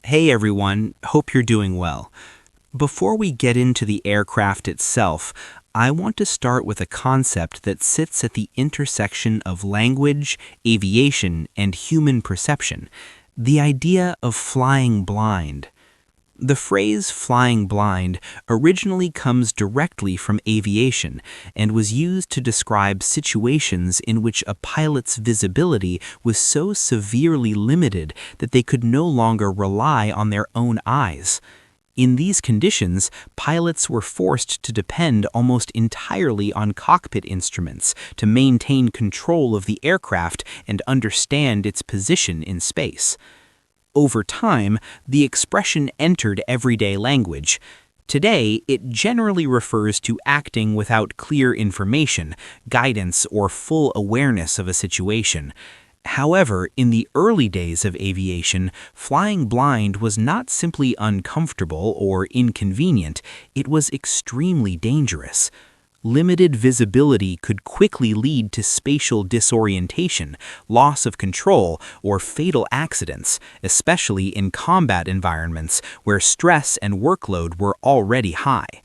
Hey everyone, hope you're doing well. Before we get into the aircraft itself, I want to start with a concept that sits at the intersection of language, aviation, and human perception, the idea of flying blind. The phrase flying blind originally comes directly from aviation and was used to describe situations in which a pilot's visibility was so severely limited that they could no longer rely on their own eyes. In these conditions, pilots were forced to depend almost entirely on cockpit instruments to maintain control of the aircraft and understand its position in space. Over time, the expression entered everyday language. Today, it generally refers to acting without clear information, guidance, or full awareness of a situation. However, in the early days of aviation, flying blind was not simply uncomfortable or inconvenient, it was extremely dangerous. Limited visibility could quickly lead to spatial disorientation, loss of control, or fatal accidents, especially in combat environments where stress and workload were already high.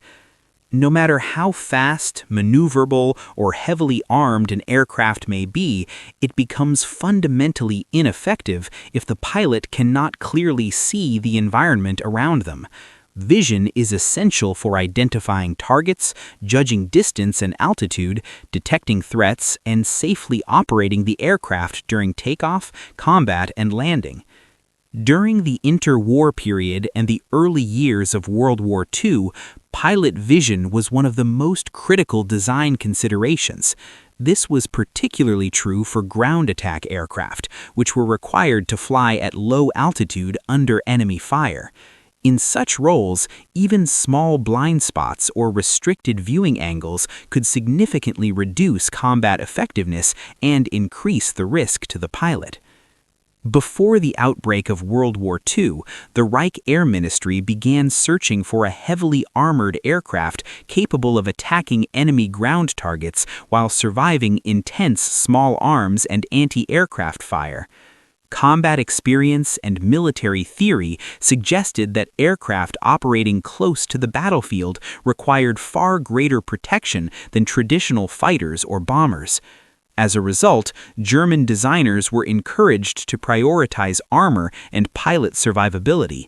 No matter how fast, maneuverable, or heavily armed an aircraft may be, it becomes fundamentally ineffective if the pilot cannot clearly see the environment around them. Vision is essential for identifying targets, judging distance and altitude, detecting threats, and safely operating the aircraft during takeoff, combat, and landing. During the interwar period and the early years of World War II, pilot vision was one of the most critical design considerations. This was particularly true for ground attack aircraft, which were required to fly at low altitude under enemy fire. In such roles, even small blind spots or restricted viewing angles could significantly reduce combat effectiveness and increase the risk to the pilot. Before the outbreak of World War II, the Reich Air Ministry began searching for a heavily armored aircraft capable of attacking enemy ground targets while surviving intense small arms and anti-aircraft fire. Combat experience and military theory suggested that aircraft operating close to the battlefield required far greater protection than traditional fighters or bombers. As a result, German designers were encouraged to prioritize armor and pilot survivability.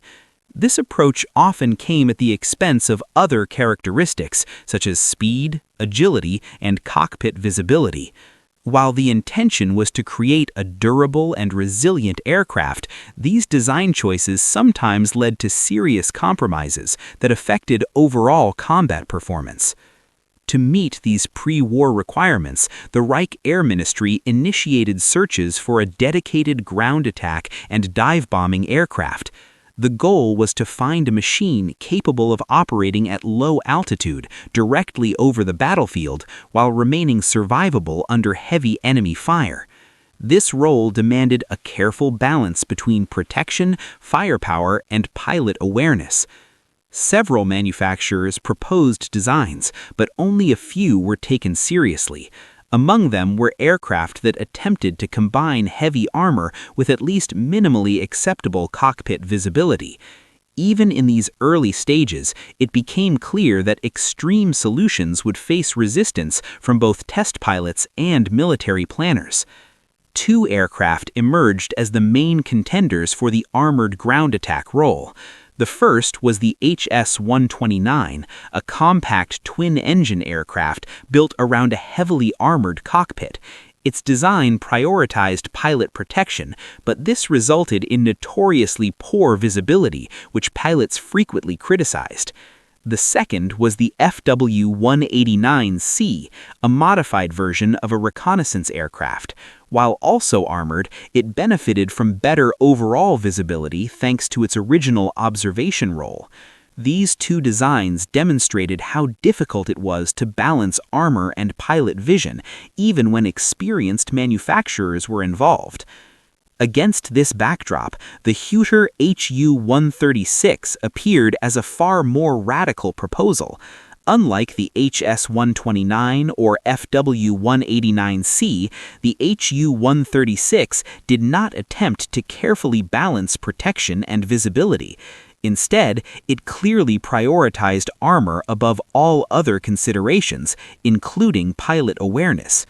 This approach often came at the expense of other characteristics, such as speed, agility, and cockpit visibility. While the intention was to create a durable and resilient aircraft, these design choices sometimes led to serious compromises that affected overall combat performance. To meet these pre-war requirements, the Reich Air Ministry initiated searches for a dedicated ground attack and dive-bombing aircraft. The goal was to find a machine capable of operating at low altitude, directly over the battlefield, while remaining survivable under heavy enemy fire. This role demanded a careful balance between protection, firepower, and pilot awareness. Several manufacturers proposed designs, but only a few were taken seriously. Among them were aircraft that attempted to combine heavy armor with at least minimally acceptable cockpit visibility. Even in these early stages, it became clear that extreme solutions would face resistance from both test pilots and military planners. Two aircraft emerged as the main contenders for the armored ground attack role. The first was the HS-129, a compact twin-engine aircraft built around a heavily armored cockpit. Its design prioritized pilot protection, but this resulted in notoriously poor visibility, which pilots frequently criticized. The second was the FW-189C, a modified version of a reconnaissance aircraft. While also armored, it benefited from better overall visibility thanks to its original observation role. These two designs demonstrated how difficult it was to balance armor and pilot vision, even when experienced manufacturers were involved. Against this backdrop, the Hutter HU-136 appeared as a far more radical proposal. Unlike the HS-129 or FW-189C, the HU-136 did not attempt to carefully balance protection and visibility. Instead, it clearly prioritized armor above all other considerations, including pilot awareness.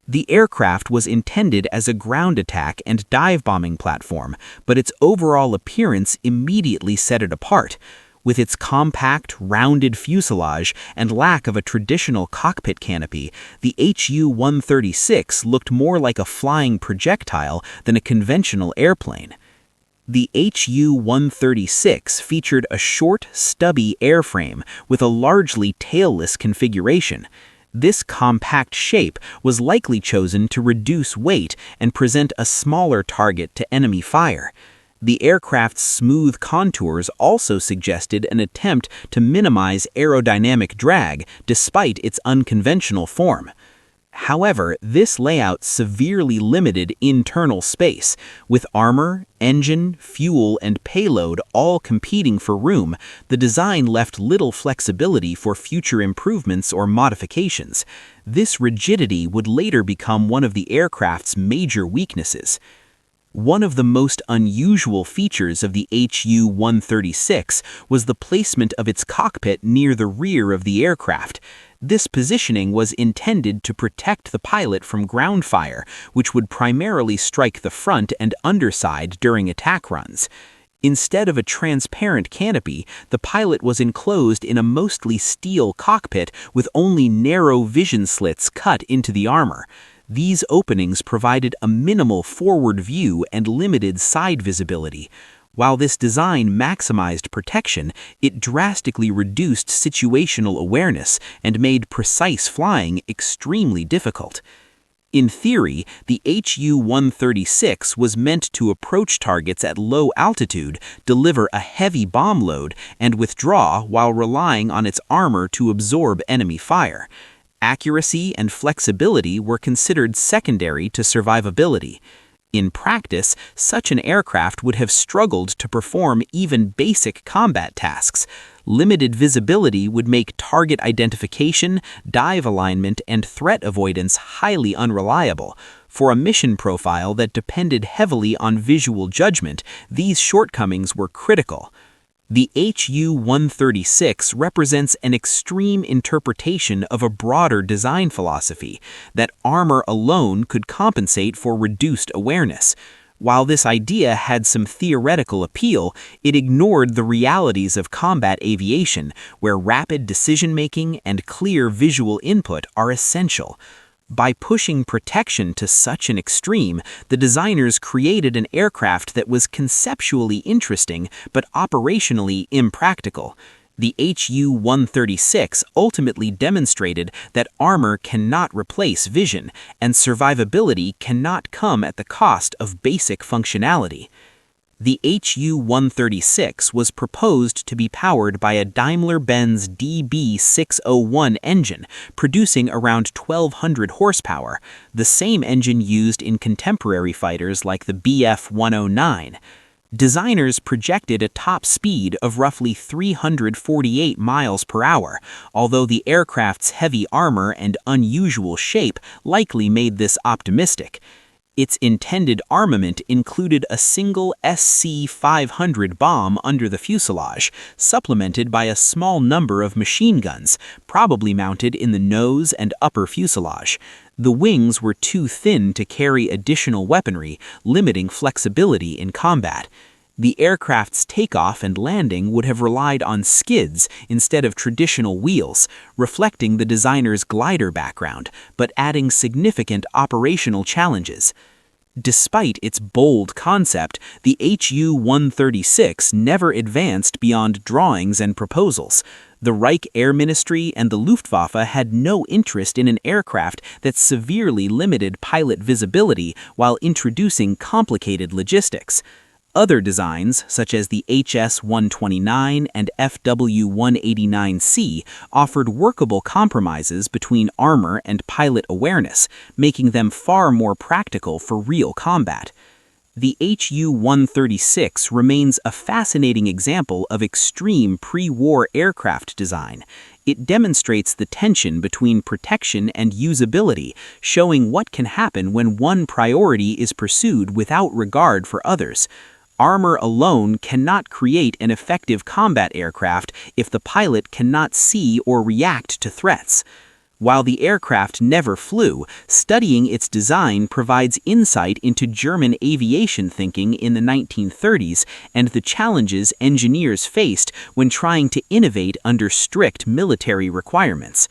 The aircraft was intended as a ground attack and dive bombing platform, but its overall appearance immediately set it apart. With its compact, rounded fuselage and lack of a traditional cockpit canopy, the HU-136 looked more like a flying projectile than a conventional airplane. The HU-136 featured a short, stubby airframe with a largely tailless configuration. This compact shape was likely chosen to reduce weight and present a smaller target to enemy fire. The aircraft's smooth contours also suggested an attempt to minimize aerodynamic drag despite its unconventional form. However, this layout severely limited internal space. With armor, engine, fuel, and payload all competing for room, the design left little flexibility for future improvements or modifications. This rigidity would later become one of the aircraft's major weaknesses. One of the most unusual features of the HU-136 was the placement of its cockpit near the rear of the aircraft. This positioning was intended to protect the pilot from ground fire, which would primarily strike the front and underside during attack runs. Instead of a transparent canopy, the pilot was enclosed in a mostly steel cockpit with only narrow vision slits cut into the armor. These openings provided a minimal forward view and limited side visibility. While this design maximized protection, it drastically reduced situational awareness and made precise flying extremely difficult. In theory, the HU-136 was meant to approach targets at low altitude, deliver a heavy bomb load, and withdraw while relying on its armor to absorb enemy fire. Accuracy and flexibility were considered secondary to survivability. In practice, such an aircraft would have struggled to perform even basic combat tasks. Limited visibility would make target identification, dive alignment, and threat avoidance highly unreliable. For a mission profile that depended heavily on visual judgment, these shortcomings were critical. The HU-136 represents an extreme interpretation of a broader design philosophy, that armor alone could compensate for reduced awareness. While this idea had some theoretical appeal, it ignored the realities of combat aviation, where rapid decision-making and clear visual input are essential. By pushing protection to such an extreme, the designers created an aircraft that was conceptually interesting but operationally impractical. The HU-136 ultimately demonstrated that armor cannot replace vision, and survivability cannot come at the cost of basic functionality. The HU-136 was proposed to be powered by a Daimler-Benz DB601 engine, producing around 1,200 horsepower, the same engine used in contemporary fighters like the Bf-109. Designers projected a top speed of roughly 348 miles per hour, although the aircraft's heavy armor and unusual shape likely made this optimistic. Its intended armament included a single SC-500 bomb under the fuselage, supplemented by a small number of machine guns, probably mounted in the nose and upper fuselage. The wings were too thin to carry additional weaponry, limiting flexibility in combat. The aircraft's takeoff and landing would have relied on skids instead of traditional wheels, reflecting the designer's glider background, but adding significant operational challenges. Despite its bold concept, the HU-136 never advanced beyond drawings and proposals. The Reich Air Ministry and the Luftwaffe had no interest in an aircraft that severely limited pilot visibility while introducing complicated logistics. Other designs, such as the HS-129 and FW-189C, offered workable compromises between armor and pilot awareness, making them far more practical for real combat. The HU-136 remains a fascinating example of extreme pre-war aircraft design. It demonstrates the tension between protection and usability, showing what can happen when one priority is pursued without regard for others. Armor alone cannot create an effective combat aircraft if the pilot cannot see or react to threats. While the aircraft never flew, studying its design provides insight into German aviation thinking in the 1930s and the challenges engineers faced when trying to innovate under strict military requirements.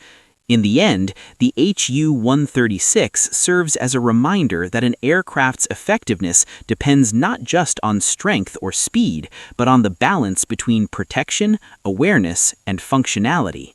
In the end, the HU-136 serves as a reminder that an aircraft's effectiveness depends not just on strength or speed, but on the balance between protection, awareness, and functionality.